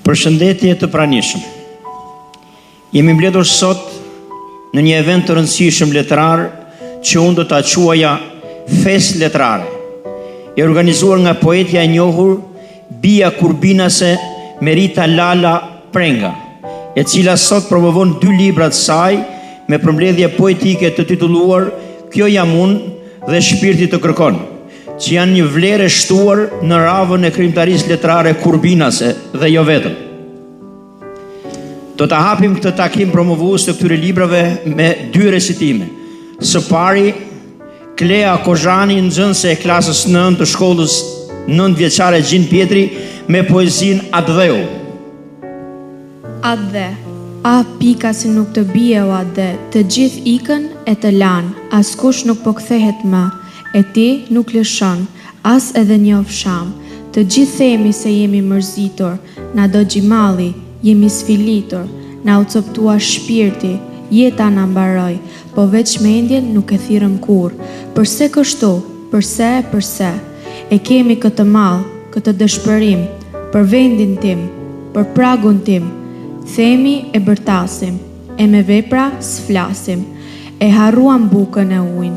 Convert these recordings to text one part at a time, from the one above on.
Përshëndetje të pranishëm. Jemi mbledhur sot në një event të rëndësishëm letrar që unë do ta quaja Fest Letrare, e organizuar nga poetja e njohur Bia Kurbinase Merita Lala Prenga, e cila sot promovon 2 libra të saj me përmbledhje poetike të titulluar Kjo jam unë dhe Shpirti të kërkon, që janë një vlerë e shtuar në ravën e krijimtarisë letrare Kurbinase dhe jo vetëm. Do ta hapim këtë takim promovues të këtyre librave me 2 recitime. Së pari, Klea Kozhani, nxënëse e klasës 9 të shkollës 9 vjeçare Gjin Pjetri, me poezinë Adheu. Adhe, a pika se nuk të bie o adhe, të gjithë ikën e të lanë, askush nuk po kthehet më, e ti nuk lëshon, as edhe një ofsham. Të gjithë themi se jemi mërzitur, na do gjimalli, jemi sfilitur, na u coptua shpirti, jeta na mbaroi, po veç mendjen nuk e thirrëm kur. Përse kështu? Përse? E kemi këtë mall, këtë dëshpërim, për vendin tim, për pragun tim. Themi e bërtasim, e me vepra s'flasim. E harruam bukën e ujin,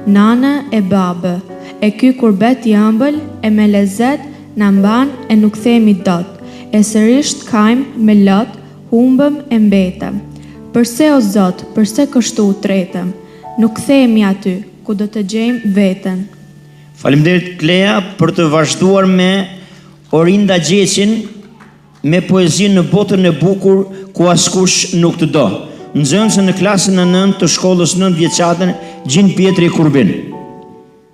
nana e babë, e ky kurbet i ëmbël e me lezet na mban e nuk themi dot. E sërish t'kajmë me lot, humbëm e mbetëm. Përse o Zot, përse kështu u tretëm? Nuk themi aty, ku do të gjejmë veten. Faleminderit Klea për të vazhduar me Orinda Gjeqin me poezinë Në botën e bukur ku askush nuk të do. Nxënëse në klasën e 9 të shkollës 9 vjeçare Gjin Pjetri Kurbin.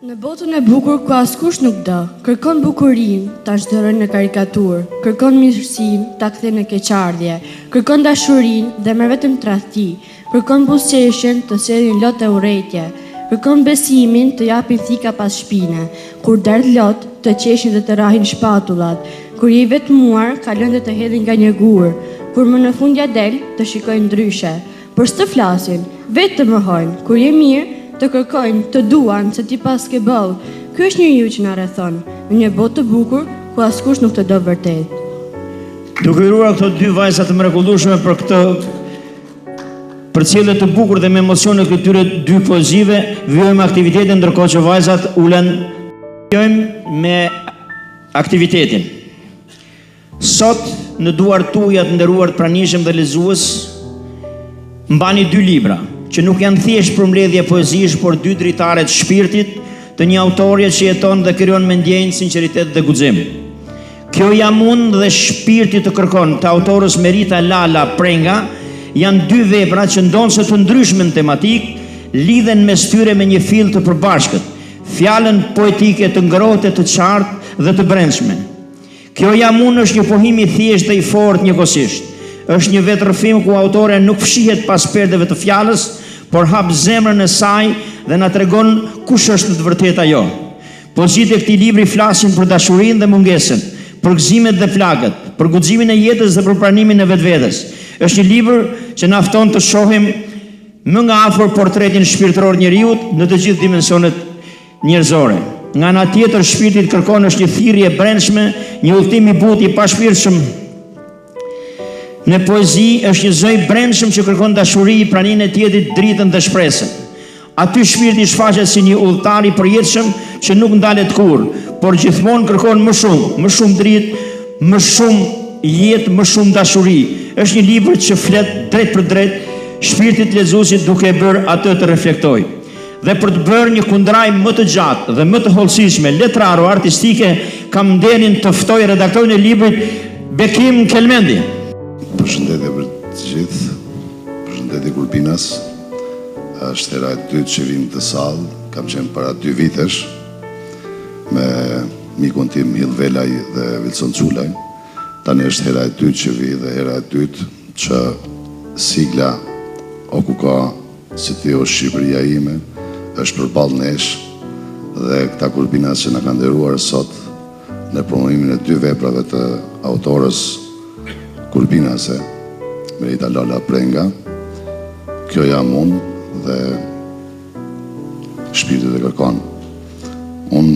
Në botën e bukur ku askush nuk do, kërkon bukurinë, ta zhdërën në karikaturë, kërkon mirësinë, ta kthen në keqardhje, kërkon dashurinë dhe merr vetëm tradhti, kërkon buzëqeshjen, të sjellin lot e urrejtje, kërkon besimin, të japin thika pas shpine, kur derdh lot, të qeshin dhe të rahin shpatullat, kur je i vetmuar, kalon dhe të hedhin nga një gur, kur më në fundja del, të shikojnë ndryshe, për s'të flasin, vetë të mohojnë, kur je mirë, të kërkojnë, të duan, se ti pas ke bëll. Ky është një ju që na rrethon, në një botë të bukur, ku askush nuk të do vërtet. Duke hyrur këto 2 vajza të mrekullueshme për këtë përcjellje të bukur dhe me emocione këtyre 2 poezive, vijojmë aktivitetin ndërkohë që vajzat ulen. Vijojmë me aktivitetin. Sot në duart tuaja të nderuar të pranishëm dhe lexues, mbani 2 libra, që nuk janë thjesht përmbledhje poezish, por 2 dritare të shpirtit të një autore që jeton dhe krijon me ndjenjë, sinqeritet dhe guxim. Kjo jam unë dhe Shpirti të kërkon, të autorës Merita Lala Prenga, janë 2 vepra që ndonse të ndryshme në tematik, lidhen mes tyre me një fill të përbashkët, fjalën poetike të ngrohtë, të qartë dhe të brendshme. Kjo jam unë është një pohim i thjeshtë dhe i fortë njëkohësisht. Është një vetrëfim ku autore nuk fshihet pas perdeve të fjalës, por hap zemrën e saj dhe na tregon kush është në të vërtetë ajo. Poezitë e këtij libri flasin për dashurinë dhe mungesën, për gëzimet dhe flakët, për guximin e jetës dhe për pranimin e vetvetes. Është një libër që na fton të shohim më nga afër portretin shpirtëror njeriut në të gjithë dimensionet njerëzore. Nga ana tjetër, Shpirti të kërkon është një thirrje e brendshme, një udhtim i butë i pashpirtshëm. Në poezi është një zë i brendshëm që kërkon dashuri, praninë e tjetrit, dritën dhe shpresën. Aty Shpirti shfaqet si një udhëtar i përjetshëm që nuk ndalet kurrë, por gjithmonë kërkon më shumë dritë, më shumë jetë, më shumë dashuri. Është një libër që flet drejt për drejt shpirtit lexuesit duke bërë atë të reflektojë. Dhe për të bërë një kundraj më të gjatë dhe më të hollësishme, letrare o artistike, kam ndenin të ftoj redaktorin e librit Bekim Kelmendi. Përshëndetje për të gjithë, përshëndetje Kurbinas, është hera e dytë që vim të sallë, kam qenë para 2 vitesh, me mikun tim Hill Velaj dhe Wilson Culaj. Tani është hera e dytë që vi dhe hera e dytë që sigla Okuka, si Theo Shqipëria ime, është përballë nesh dhe këta Kurbinas që na kanë nderuar sot në promovimin e 2 veprave të autorës Kurbinase, Merita Lala Prenga, Kjo jam unë dhe Shpirti të kërkon. Unë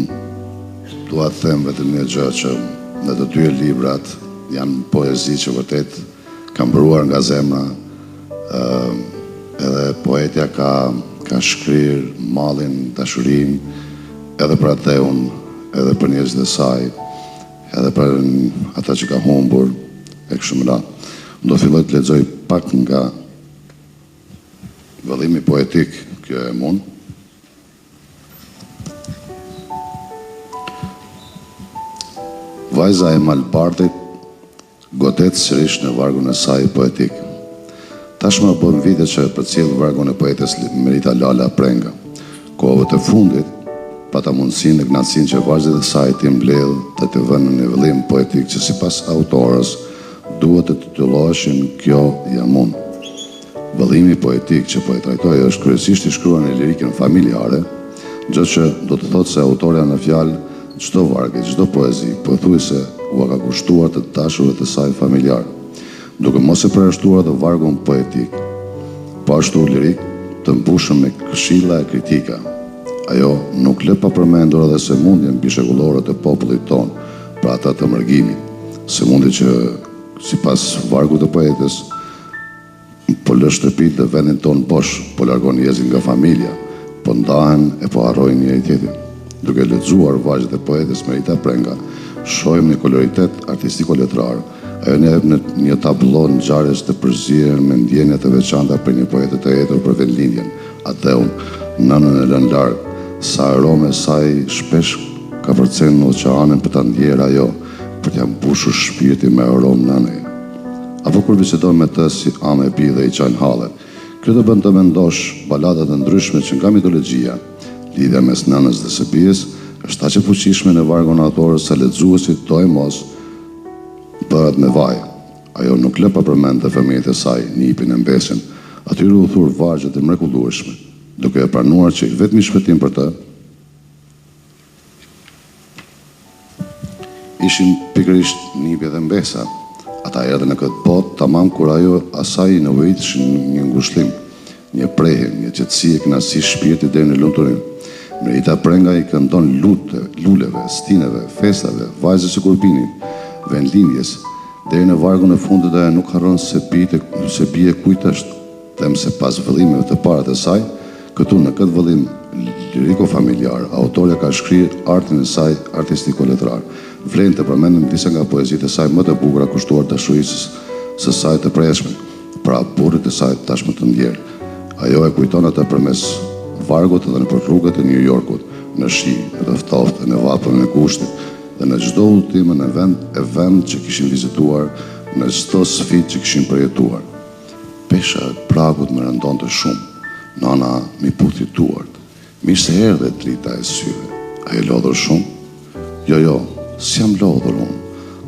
dua të them vetëm një gjë, që në të 2 librat janë poezi që vërtet kanë mbëruar nga zemra, edhe poetja ka shkrir mallin, dashurinë, edhe për ateun, edhe për njerëzit e saj, edhe për ata që ka humbur, e kështu me radhë. Do filloj të lexoj pak nga vëllimi poetik, kjo e mund. Vajza e Malpartit godet sërish në vargun e saj poetik. Tashmë bën vite që përcjell vargun e poetes Merita Lala Prenga. Kohëve të fundit pata mundësinë dhe kënaqësinë që vajzat e saj t'i mbledh të vënë në vëllim poetik që sipas autorës duhet të titulloheshin Kjo jam unë. Vëllimi poetik që po e trajtoj është kryesisht i shkruar në lirikën familjare, gjë që do të thotë se autorja në fjalë çdo vargje, çdo poezi pothuajse u ka kushtuar të dashurët e saj familjar, duke mos e përjashtuar dhe vargun poetik, po ashtu lirik të mbushur me këshilla e kritika. Ajo nuk lë pa përmendur edhe sëmundjen bishekullore të popullit ton, pra ata të mërgimit, sëmundje që sipas vargut të poetes po lë shtëpitë dhe vendin ton bosh, po largon njerëzit nga familja, po ndahen e po harrojnë njëri tjetrin. Duke lexuar vajzat e poetes Merita Prenga, shohim një koloritet artistiko-letrar. Ajo ne jep një tablo ngjarjes të përzierën me ndjenja të veçanta për një poetë të hetur për vendlindjen, ateun, nënën e lënë larg, sa arome saj shpesh ka përcen në oqeanin për ta ndjerë ajo, për t'ja mbushur shpirtin me aromë nënej. Apo kur bisedon me të si amë e bi dhe i qajnë hallet. Kjo të bën të mendosh baladat e ndryshme që nga mitologjia, lidhja mes nënës dhe së bijës, është aq e fuqishme në vargun e autorës sa lexuesit do e mos bëhet me vaj. Ajo nuk lë pa përmend të fëmijët e saj, nipin e mbesin, atyre u thur vargjet e mrekullueshme, duke e pranuar që i vetmi shpëtim për të ishin pikërisht nipjet e mbesa. Ata erdhën në këtë botë tamam kur ajo asaj i nevojitëshin një ngushëllim, një prehje, një qetësi e kënaqësi shpirti deri në lumturinë. Merita Prenga i këndon luleve, stineve, festave, vajzës së Kurpinit, vendlindjes, deri në vargun e fundit ajo nuk harron se bie kujt është, them se pas vëllimeve të para të saj, këtu në këtë vëllim liriko-familjar, autorja ka shkrirë artin e saj artistiko-letrar. Vlen të përmendëm disa nga poezitë e saj më të bukura kushtuar dashurisë së saj të preshme, pra burrit të saj tashmë të ndjerë. Ajo e kujton atë përmes vargut edhe nëpër rrugët e New Yorkut, në shi, në të ftoftë, në vapën e kushtit, dhe në çdo udhëtim në vend që kishin vizituar, në çdo sfidë që kishin përjetuar. Pesha e pragut më rëndonte shumë. Nana mi puthi duart. Mirë se erdhe drita e syve. A e lodhur shumë? Jo, s'jam lodhur unë.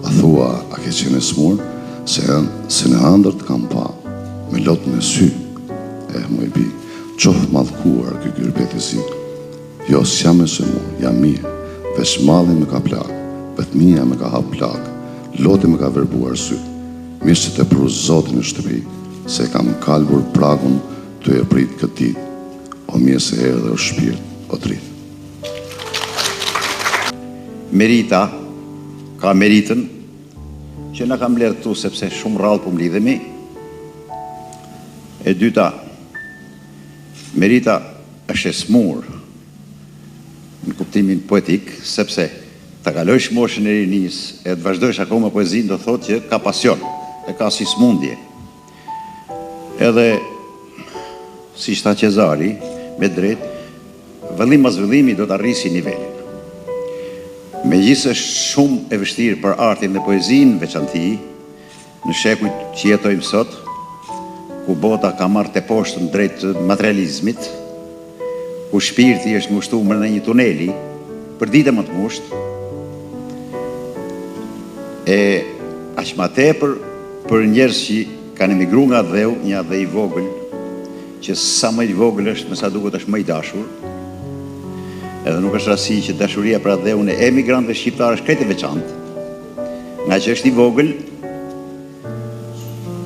A thua, a ke qenë smur? Se në ëndër të kam pa, me lot në sy. Më i bi, qoftë madhkuar ky gyrbet i zi. Jo, s'jam e smur, jam mirë. Veç malli më ka plak, vetmia më ka hap plak, loti më ka verbuar syt. Mirë se të pru Zotin në shtëpi, se kam kalbur pragun të e prit këtë ditë. O mirë se erdhe o shpirt, o dritë. Merita ka meritën që na ka mbledhur këtu sepse shumë rrallë po mlidhemi. E dyta, Merita është e smur në kuptimin poetik, sepse ta kalojsh moshën e rinisë e të vazhdojsh akoma poezinë do thotë që ka pasion, e ka si smundje. Edhe si shta Qezari, me drejt, vëllim mas vëllimi do të arrisi nivelin. Megjithëse është shumë e vështirë për artin dhe poezinë veçanti, në shekujt që jetojmë sot, ku bota ka marrë të poshtën drejt materializmit, ku shpirti është ngushtuar në një tuneli, për dite më të ngushtë, e aq më tepër për njerëz që kanë emigruar nga dheu, një dhe i vogël, që sa më i vogël është, me sa duket është më i dashur, edhe nuk është rasti që dashuria për dheun e emigrantëve shqiptarë është krejt e veçantë, nga që është i vogël,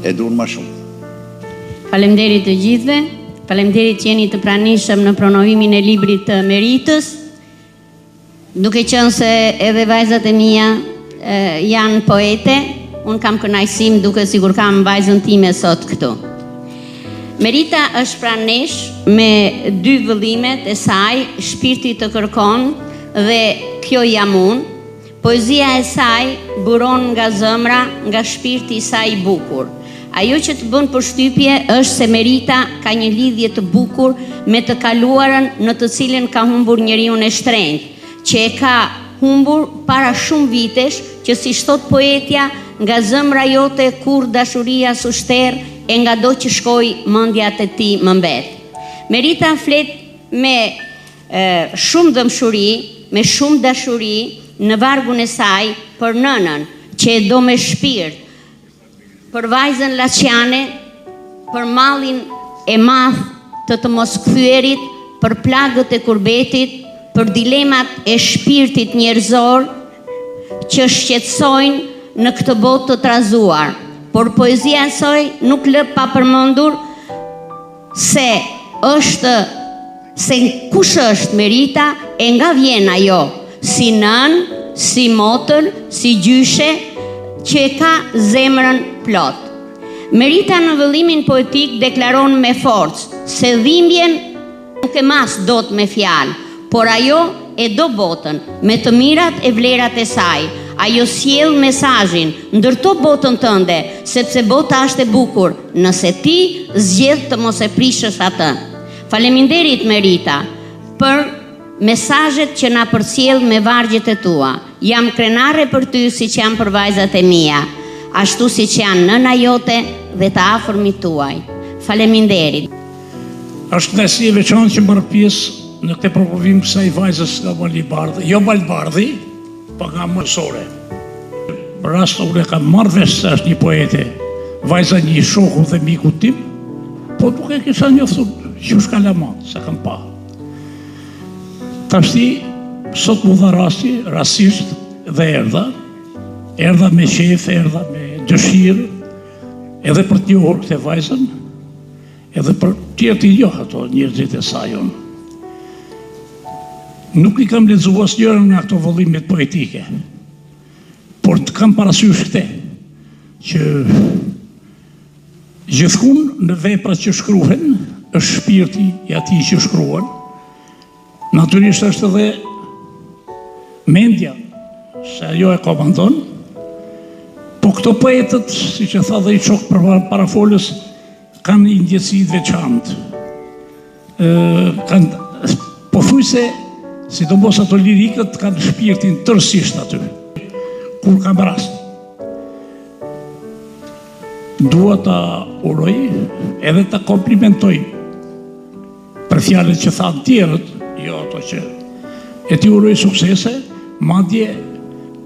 e duan më shumë. Faleminderit të gjithëve, faleminderit që jeni të pranishëm në promovimin e librit të Meritës, duke qenë se edhe vajzat e mia janë poete, unë kam kënaqësinë duke sigur kam vajzën time sot këtu. Merita është pranë nesh me 2 vëllimet e saj, shpirti të kërkon dhe kjo jam unë. Poezia e saj buron nga zëmra, nga shpirti i saj i bukur. Ajo që të bën përshtypje është se Merita ka një lidhje të bukur me të kaluarën në të cilën ka humbur njeriu e shtrenjtë, që e ka humbur para shumë vitesh, që si thot poetja, nga zëmra jote kur dashuria su shterr, e nga do që shkoj mendjat e ti më mbet. Merita flet me shumë dëmshuri, me shumë dashuri në vargun e saj për nënën, që e do me shpirt, për vajzën Laçiane, për mallin e madh të mos kthyerit, për plagët e kurbetit, për dilemat e shpirtit njerëzor që shqetësojnë në këtë botë të trazuar. Por poezia e saj nuk lë pa përmendur se kush është Merita e nga vjen ajo, si nën, si motër, si gjyshe, që e ka zemrën plot. Merita në vëllimin poetik deklaron me forcë se dhimbjen nuk e mas dot me fjalë, por ajo e do botën me të mirat e vlerat e saj. Ajo sjell mesazhin, ndërto botën tënde, sepse bota është e bukur, nëse ti zgjedh të mos e prishësh atë. Faleminderit Merita për mesazhet që na përcjell me vargjet e tua. Jam krenare për ty siç jam për vajzat e mia, ashtu siç janë nëna jote dhe të afërmit tuaj. Faleminderit. Është kënaqësi e veçantë që marr pjesë në këtë provim kësaj vajzës nga Balibardhi, jo Balibardhi, pa nga mësore. Për rast unë kam marrë vesh se është një poete, vajza një shoku dhe miku tim, po nuk e kisha njoftur që shka lamat, se kam pa. Tashti, sot mu dha rasisht dhe erdha me qef, erdha me dëshirë, edhe për të njohur këtë vajzën, edhe për tjerë të njohë ato njerëzit e sajon. Nuk i kam lexuar asnjërin nga ato vëllimet poetike, por të kam parasysh këtë, që gjithkund në veprat që shkruhen, është shpirti i atij që shkruan, natyrisht është edhe mendja, se ajo e komandon, po këto poetët, si që tha dhe i qok për parafolës, kanë një ndjesi veçantë. Kanë pothuajse sidomos ato lirikët kanë shpirtin tërësisht aty, kur kam rast. Dua ta uroj edhe ta komplimentoj për fjalët që thanë tjerët, jo ato që e ti uroj suksese, madje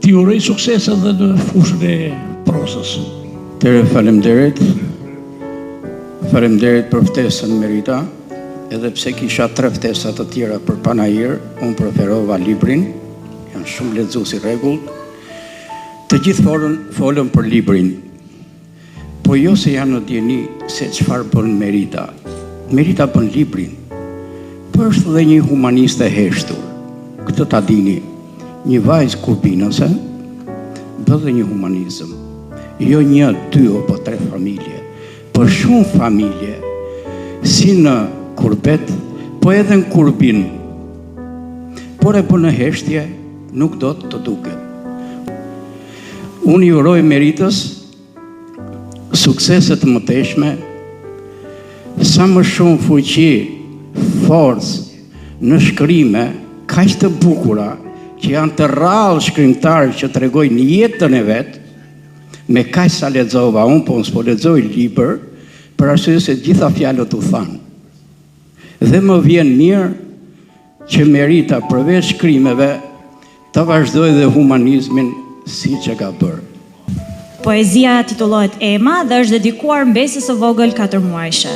ti uroj suksese edhe në fushën e prosës. Tere faleminderit për ftesën Merita. Edhe pse kisha 3 ftesa të tjera për panajir, unë preferova librin, janë shumë lexues i rregullt. Të gjithë folën për librin, po jo se janë në dieni se çfarë bën Merita. Merita bën librin, po është dhe një humaniste heshtur. Këtë ta dini, një vajzë kurbinase bë dhe një humanizëm. Jo 1, 2 apo 3 familje, por shumë familje, si në kurbet, po edhe në kurbin, por e për në heshtje nuk do të duket. Unë i uroj Meritës sukseset më teshme, sa më shumë fuqi, forcë në shkrime, kaq të bukura, që janë të rrallë shkrimtarë që tregojnë jetën e vetë, me kaq sa lexova unë, po s'po lexoj libër, për arsye se gjitha fjalët u thanë. Dhe më vjen mirë që Merita përveç shkrimeve të vazhdoj dhe humanizmin si që ka bërë. Poezia titullohet Ema dhe është dedikuar mbesës së vogël 4 muajshe.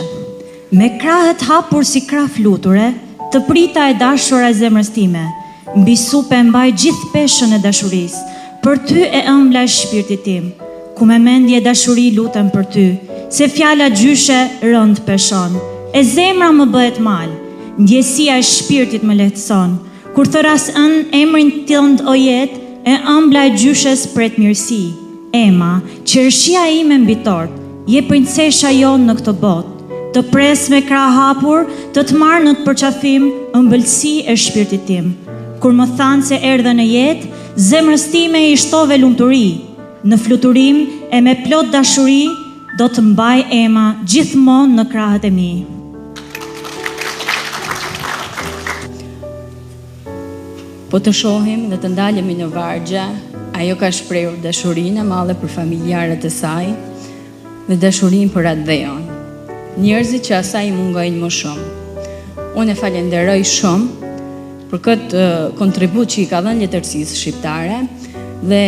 Me krahët hapur si krah fluture, të prita e dashura e zemrës time, mbi supe mbaj gjithë peshën e dashurisë, për ty e ëmbla e shpirtit tim, ku me mendje dashuri lutem për ty, se fjala gjyshe rënd peshon. E zemra më bëhet mal, ndjesia e shpirtit më lehtëson, kur thëras emrin tënd o jetë, e ëmbla e gjyshes pret mirësi, Ema, qershia ime mbi tort, je princesha jonë në këtë botë, të pres me krah hapur, të marrë në të përqafim ëmbëlsi e shpirtit tim. Kur më thanë se erdhe në jetë, zemrës time i shtove lumturi. Në fluturim e me plot dashuri, do të mbaj Ema gjithmonë në krahët e mi. Po të shohim dhe të ndalemi në vargje, ajo ka shprehur dashurinë e madhe për familjarët e saj dhe dashurinë për atë dheun. Njerëzit që asaj i mungojnë më shumë. Unë e falenderoj shumë për këtë kontribut që i ka dhënë letërsisë shqiptare dhe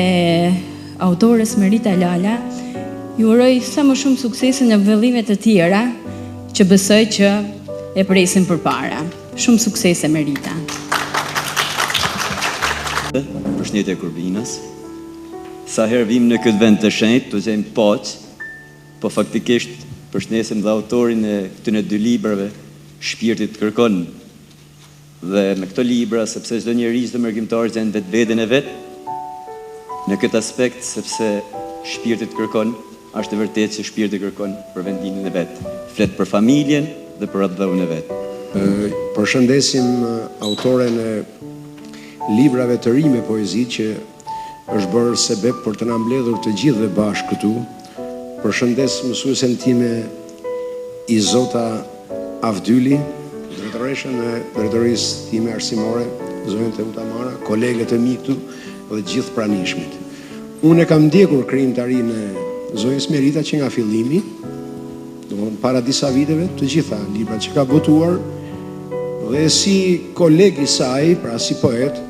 autores Merita Lala, ju uroj sa më shumë suksese në vëllimet e tjera që besoj që e presin përpara. Shumë suksese Merita. Përshëndetje Kurbinës. Sa herë vim në këtë vend të shenjtë, të gjejmë paqë, po faktikisht përshëndesim dhe autorin e këtyre dy librave, Shpirtit kërkon. Dhe me këto libra, sepse çdo njeri, çdo mërgimtar gjen vetveten e vet, në këtë aspekt, sepse Shpirtit kërkon, është e vërtetë që Shpirti kërkon për vendimin e vet, flet për familjen dhe për atë dhëun e vet. Përshëndesim autoren e librave të ri me poezi që është bërë sebeb për të na mbledhur të gjithë dhe bashkë këtu. Përshëndes mësuesen time Izota Avdyli, drejtoreshën e drejtorisë time arsimore, zonën Teuta Mara, kolegët e mi këtu dhe gjithë pranishmit. Unë e kam ndjekur krijimtarinë e zonës Merita që nga fillimi, domthonë para disa viteve, të gjitha librat që ka botuar, dhe si koleg i saj, pra si poet,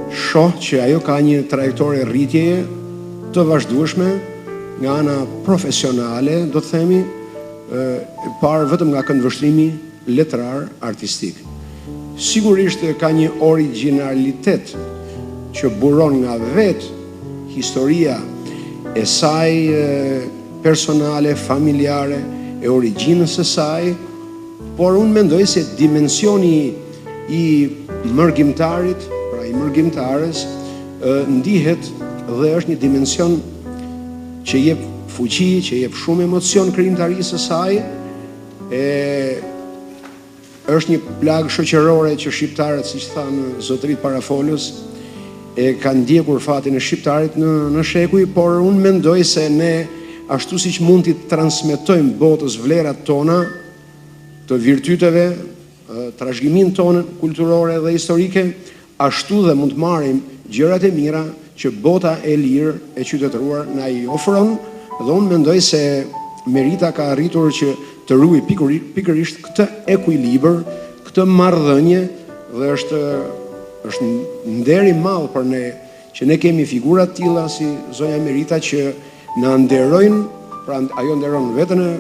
shoh që ajo ka një trajektore rritjeje të vazhdueshme nga ana profesionale, do të themi, parë vetëm nga këndvështrimi letrar artistik. Sigurisht ka një originalitet që buron nga vetë historia e saj personale, familjare, e origjinës së saj, por unë mendoj se dimensioni i mërgjimtarit, pra i mërgjimtares, ndihet dhe është një dimension që jep fuqi, që jep shumë emocion krijimtarisë së saj, është një plagë shoqërore që shqiptarët, siç thanë zotërit parafolës, e kanë ndjekur fatin e shqiptarit në shekuj, por unë mendoj se ne, ashtu siç mund t'i transmetojmë botës vlerat tona, të virtyteve, trashëgimin tonë kulturore dhe historike, ashtu dhe mund të marrim gjërat e mira që bota e lirë e qytetëruar na i ofron, dhe unë mendoj se Merita ka arritur që të ruaj pikërisht këtë ekuilibër, këtë marrëdhënie, dhe është nder i madh për ne që ne kemi figura të tilla si zonja Merita që na nderojnë, pra ajo nderon veten e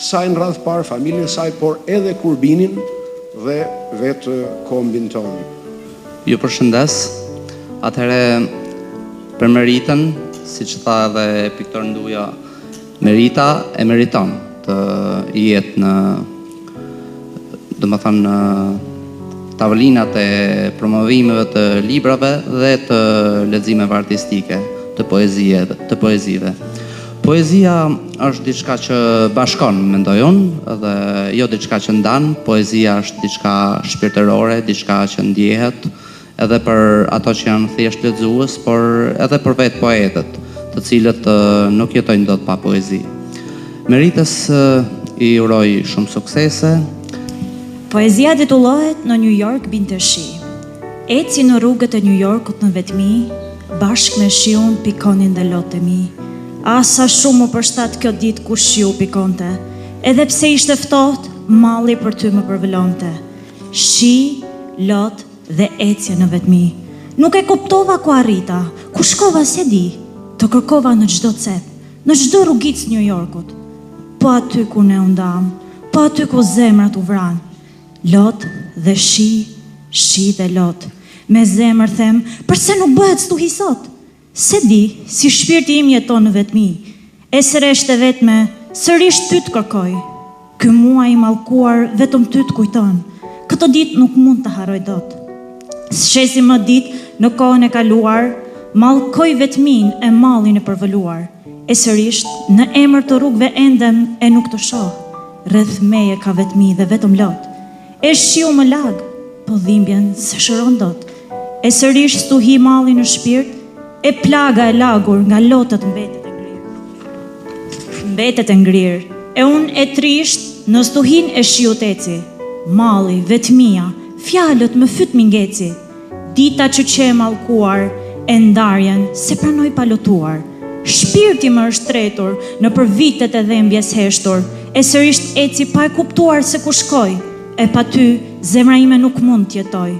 saj në radh parë, familjen e saj, por edhe Kurbinin dhe vetë kombin tonë. Ju përshëndes. Atëherë për Meritën, siç tha edhe Piktor Nduja, Merita e meriton të jetë në, domethënë, në tavolinat e promovimeve të librave dhe të leximeve artistike, të poezive. Poezia është diçka që bashkon, mendoj unë, dhe jo diçka që ndan. Poezia është diçka shpirtërore, diçka që ndjehet, edhe për ato që janë thjesht lexues, por edhe për vetë poetët, të cilët nuk jetojnë dot pa poezi. Meritës i uroj shumë suksese. Poezia titullohet Në New York binte shi. Eci në rrugët e New Yorkut në vetmi, bashkë me shiun pikonin dhe lotë e mi. Asa shumë më përshtat kjo ditë ku shiu pikonte, edhe pse ishte ftohtë, malli për ty më përvëllonte. Shi, lot dhe ecje në vetmi. Nuk e kuptova ku arrita, ku shkova se di, të kërkova në çdo cep, në çdo rrugicë New Yorkut. Po aty ku ne undam, po aty ku zemrat u vran. Lot dhe shi dhe lot. Me zemër them, përse nuk bëhet stuhi sot? Se di, si shpirti im jeton në vetmi, e sëresht e vetme, sërish ty të kërkoj. Ky muaj i mallkuar vetëm ty të kujton, këtë ditë nuk mund të harroj dot. Shesi më ditë në kohën e kaluar, mallkoj vetmin e mallin e përvëluar, e sërisht në emër të rrugëve endem e nuk të shoh, rreth meje ka vetmi dhe vetëm lot, e shiu më lag, po dhimbjen se shëron dot, e sërish stuhi mallin në shpirt, e plaga e lagur nga lotët mbetet e ngrirë, e unë e trisht në stuhin e shiut eci, malli, vetmia, fjalët më fyt mingeci, dita që qe mallkuar, e ndarjen se pranoj palotuar, shpirti më është tretur në për vitet e dhembjes heshtur, e sërisht eci pa e kuptuar se ku shkoj, e pa ty zemra ime nuk mund t'jetoj,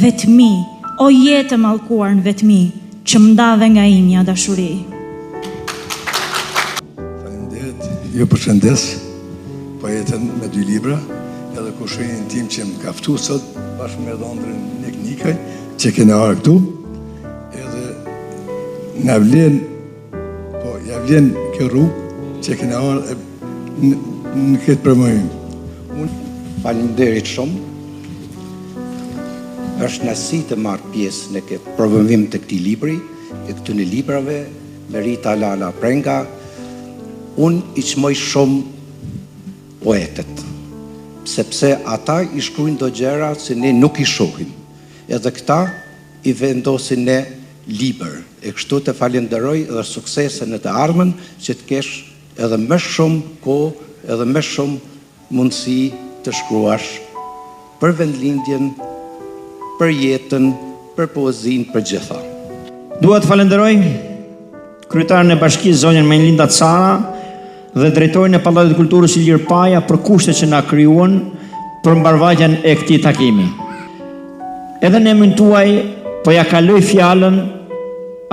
vetmi, o jetë e mallkuar në vetmi, që më ndave nga imja dashuri. Ju përshëndes, poetën me 2 libra, edhe kushirin tim që më kaftu sot, bashkë me Dhondrën Nik Nikaj, që kena arë këtu, edhe nga vlen, po, ja vlen kjo rrugë, që kena arë në këtë përmëjim. Faleminderit shumë, është nësi të marrë pjesë në këtë promovim të këtij libri, e këtu në librave, Merita Lala Prenga. Unë i qmoj shumë poetet, sepse ata i shkrujnë do gjera që ne nuk i shohim, edhe këta i vendosin ne liber, e kështu të falenderoj edhe suksese në të ardhmen që të kesh edhe më shumë kohë, edhe më shumë mundësi të shkruash për vendlindjen, për jetën, për poezin, për gjitha. Dua të falenderoj kryetarën e bashkisë zonjën Menlinda Cara dhe drejtorin e Pallatit të Kulturës Ilir Paja për kushtet që na krijuan për mbarvajtjen e këtij takimi. Edhe në emrin tuaj po ja kaloj fjalën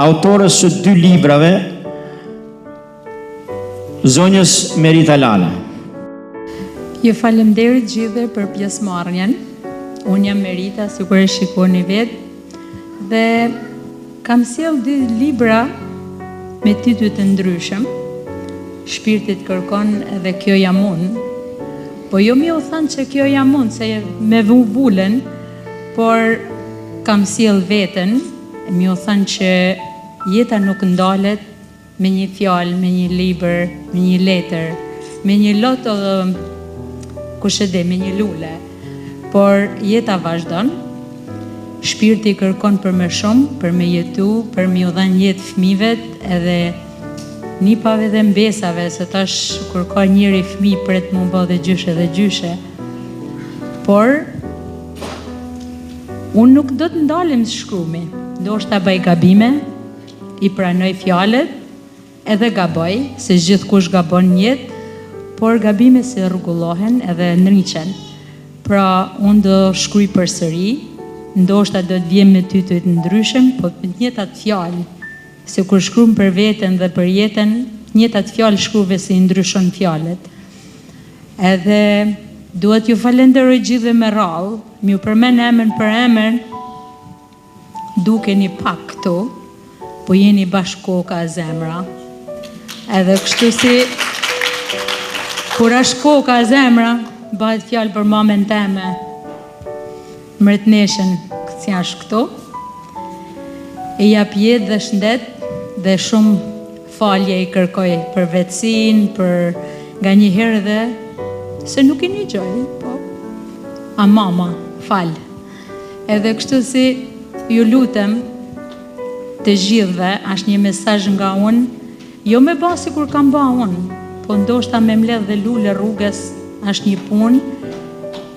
autores së 2 librave, zonjës Merita Lala. Ju falemderit gjithë për pjesëmarrjen. Unë jam Merita, sikur e shikoni vetë, dhe kam sjell 2 libra me titull të ndryshëm. Shpirtit kërkon edhe kjo jam unë, po jo mi u thanë që kjo jam unë, se me vullën, por kam sjell veten, mi u thanë që jeta nuk ndalet me një fjalë, me një libër, me një letër, me një lotë kushede, me një lule, por jeta vazhdon, shpirti kërkon për më shumë, për me jetu, për me u dhanë jetë fëmijëvet, edhe nipave dhe mbesave, se tash kur ka njëri fëmij pret më bë dhe gjyshe, por unë nuk do të ndalem të shkrumi, ndoshta bëj gabime, i pranoj fjalët, edhe gaboj, se gjithkush gabon në jetë, por gabime se rregullohen edhe ndriçen. Pra, unë do shkruaj përsëri, ndoshta do të vjem me tytujt ndryshëm, po të njëjtat fjalë, se kur shkruajmë për veten dhe për jetën, njëjtat fjalë shkruve se i ndryshon fjalët. Edhe duhet ju falenderoj gjithë me radhë, mi u përmend emër për emër, dukeni pak këtu, po jeni bashkë koka e zemra. Edhe kështu si kur është koka e zemra, bëhet fjalë për mamën teme, Mretneshen kësi ashtë këtu, e jap jetë dhe shëndet, dhe shumë falje i kërkoj për vetësin, për nga një herë dhe, se nuk i një gjoj, po, a mama, falë. Edhe kështu si ju lutem të gjithve, është një mesazh nga unë, jo me ba si kur kam ba unë, po ndoshta me mbledh dhe lule rrugës, është një punë,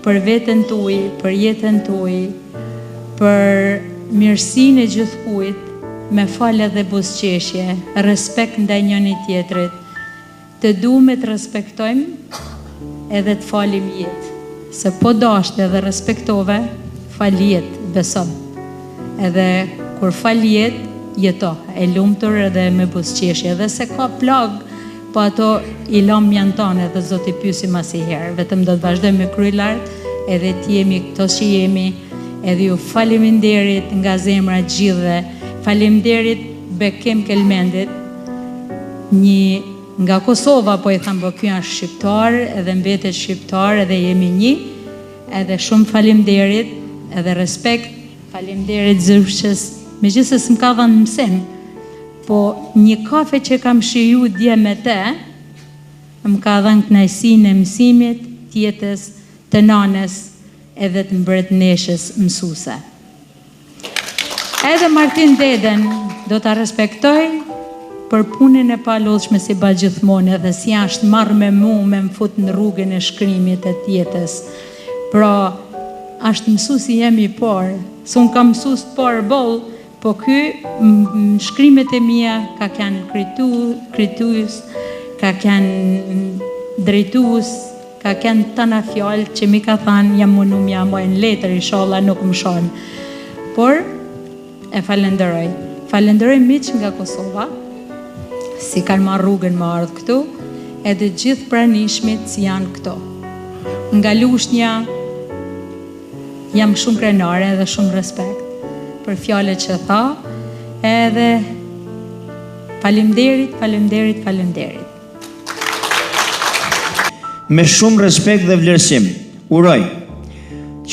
për veten tuaj, për jetën tuaj, për mirësinë e gjithkujt, me falë dhe buzëqeshje, respekt ndaj njëri tjetrit, të duhet të respektojmë edhe të falim jetë. Se po dashte dhe respektove, fal jetë, besom. Edhe kur fal jetë, jeto, e lumtur edhe me buzëqeshje, edhe se ka plagë, po ato i lam janë tonë edhe Zoti pyesim asnjëherë, vetëm do të vazhdojmë me kry lart, edhe të jemi këto që jemi, edhe ju faleminderit nga zemra gjithëve, faleminderit Bekem Kelmendit, një nga Kosova, po i tham, po ky është shqiptar, edhe mbetet shqiptar, edhe jemi një, edhe shumë faleminderit, edhe respekt, faleminderit zyrshës megjithëse s'm ka dhënë mësim, po një kafe që kam shiju dje me te, më ka dhënë kënaqësinë e mësimit, tjetës, të nanes, edhe të mbretëreshës mësuese. Edhe Martin Deden do ta respektoj për punën e palodhshme si ba gjithmonë, edhe si ashtë marrë me mu me më fut në rrugën e shkrimit e tjetës. Pra, ashtë mësuesi jemi i parë, se unë kam mësues të parë boll, po ky shkrimet e mia ka kanë kritues, ka kanë drejtues, ka kanë tana fjalë që mi ka thënë jam mundu mja mojnë letër, inshallah nuk më shonë. Por, e falenderoj. Falenderoj miq nga Kosova, si kanë marrë rrugën më ardhë këtu, edhe gjithë pranishmit si janë këto. Nga Lushnja, jam shumë krenare dhe shumë respekt për fjalët që tha, edhe faleminderit. Me shumë respekt dhe vlerësim, uroj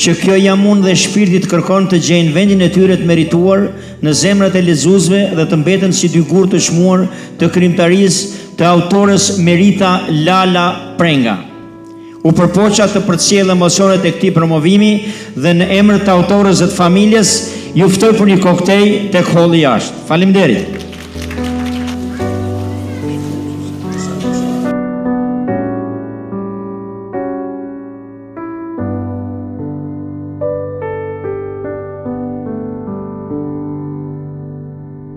që kjo jam unë dhe shpirtit kërkon të gjejnë vendin e tyre të merituar në zemrat e lexuesve dhe të mbeten si dy gur të shmuar të krimtarisë të autores Merita Lala Prenga. U përpoqa të përcjell emocionet e këtij promovimi dhe në emër të autorës dhe të familjes ju ftoj për një koktejl tek holli jashtë. Faleminderit.